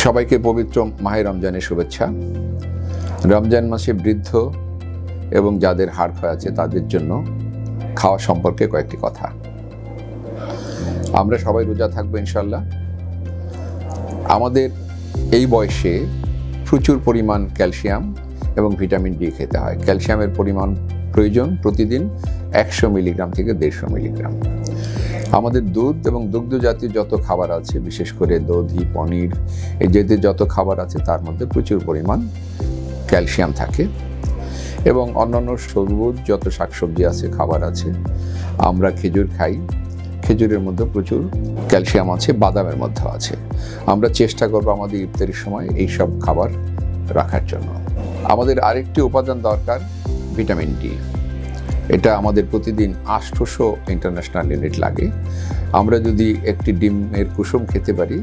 সবাইকে পবিত্র মাহে রমজানের শুভেচ্ছা। রমজান মাসে বৃদ্ধ এবং যাদের হাড় ক্ষয় আছে তাদের জন্য খাওয়া সম্পর্কে কয়েকটি কথা। আমরা সবাই রোজা থাকবো ইনশাল্লাহ। আমাদের এই বয়সে প্রচুর পরিমাণ ক্যালসিয়াম এবং ভিটামিন ডি খেতে হয়। ক্যালসিয়ামের পরিমাণ প্রয়োজন প্রতিদিন 100 মিলিগ্রাম থেকে 150 মিলিগ্রাম। আমাদের দুধ এবং দুগ্ধ জাতীয় যত খাবার আছে, বিশেষ করে দধি, পনির, এই জাতীয় যত খাবার আছে তার মধ্যে প্রচুর পরিমাণ ক্যালসিয়াম থাকে। এবং অন্যান্য সবুজ যত শাকসবজি আছে, খাবার আছে, আমরা খেজুর খাই, খেজুরের মধ্যে প্রচুর ক্যালসিয়াম আছে, বাদামের মধ্যেও আছে। আমরা চেষ্টা করব আমাদের ইফতারির সময় এইসব খাবার রাখার জন্য। আমাদের আরেকটি উপাদান দরকার, ভিটামিন ডি। এটা আমাদের প্রতিদিন 800 ইন্টারন্যাশনাল ইউনিট লাগে। আমরা যদি একটি ডিমের কুসুম খেতে পারি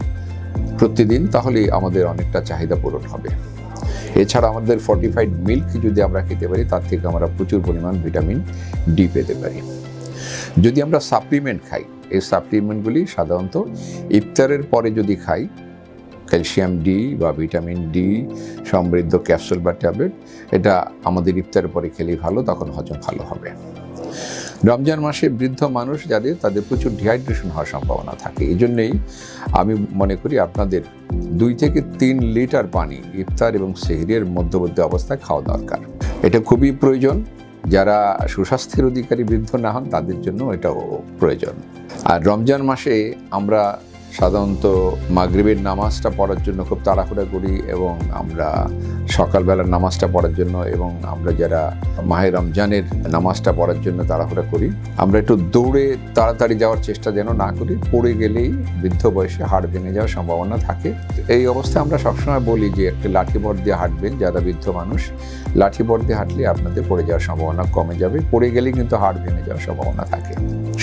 প্রতিদিন, তাহলে আমাদের অনেকটা চাহিদা পূরণ হবে। এছাড়া আমাদের ফর্টিফাইড মিল্ক যদি আমরা খেতে পারি, তার থেকে আমরা প্রচুর পরিমাণ ভিটামিন ডি পেতে পারি। যদি আমরা সাপ্লিমেন্ট খাই, এই সাপ্লিমেন্টগুলি সাধারণত ইফতারের পরে যদি খাই, ক্যালসিয়াম ডি বা ভিটামিন ডি সমৃদ্ধ ক্যাপসুল বা ট্যাবলেট, এটা আমাদের ইফতারের পরে খেলেই ভালো, তখন হজম ভালো হবে। রমজান মাসে বৃদ্ধ মানুষ যাদের, তাদের প্রচুর ডিহাইড্রেশন হওয়ার সম্ভাবনা থাকে। এই জন্যেই আমি মনে করি আপনাদের 2 থেকে 3 লিটার পানি ইফতার এবং সেহরির মধ্যবর্তী অবস্থায় খাওয়া দরকার। এটা খুবই প্রয়োজন। যারা সুস্বাস্থ্যের অধিকারী বৃদ্ধ না হন তাদের জন্য এটাও প্রয়োজন। আর রমজান মাসে আমরা সাধারণত মাগরিবের নামাজটা পড়ার জন্য খুব তাড়াহুড়া করি, এবং আমরা সকালবেলার নামাজটা পড়ার জন্য, এবং আমরা যারা মাহে রমজানের নামাজটা পড়ার জন্য তাড়াহুড়া করি, আমরা একটু দৌড়ে তাড়াতাড়ি যাওয়ার চেষ্টা যেন না করি। পড়ে গেলেই বৃদ্ধ বয়সে হাড় ভেঙে যাওয়ার সম্ভাবনা থাকে। এই অবস্থায় আমরা সবসময় বলি যে একটি লাঠি ভর দিয়ে হাঁটবেন। যারা বৃদ্ধ মানুষ, লাঠি ভর দিয়ে হাঁটলে আপনাদের পড়ে যাওয়ার সম্ভাবনা কমে যাবে। পড়ে গেলেই কিন্তু হাড় ভেঙে যাওয়ার সম্ভাবনা থাকে।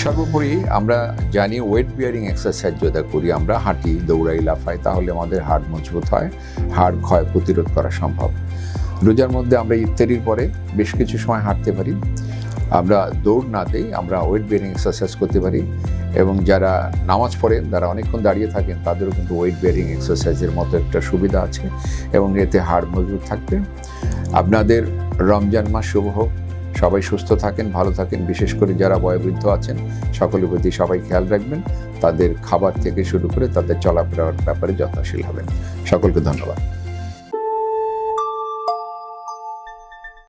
সর্বোপরি আমরা জানি ওয়েট বিয়ারিং এক্সারসাইজ যদি করি, আমরা হাঁটি, দৌড়াই, লাফাই, তাহলে আমাদের হাড় মজবুত হয়, হাড় ক্ষয় প্রতিরোধ করা সম্ভব। রোজার মধ্যে আমরা ইফতারির পরে বেশ কিছু সময় হাঁটতে পারি। আমরা দৌড় না দিই, আমরা ওয়েট বিয়ারিং এক্সারসাইজ করতে পারি। এবং যারা নামাজ পড়েন, যারা অনেকক্ষণ দাঁড়িয়ে থাকেন, তাদেরও কিন্তু ওয়েট বিয়ারিং এক্সারসাইজের মতো একটা সুবিধা আছে, এবং এতে হাড় মজবুত থাকবে। আপনাদের রমজান মাস শুভ হোক। সবাই সুস্থ থাকেন, ভালো থাকেন। বিশেষ করে যারা বয়োবৃদ্ধ আছেন, সকলের প্রতি সবাই খেয়াল রাখবেন। তাদের খাবার থেকে শুরু করে তাদের চলাফেরার ব্যাপারে যত্নশীল হবেন। সকলকে ধন্যবাদ।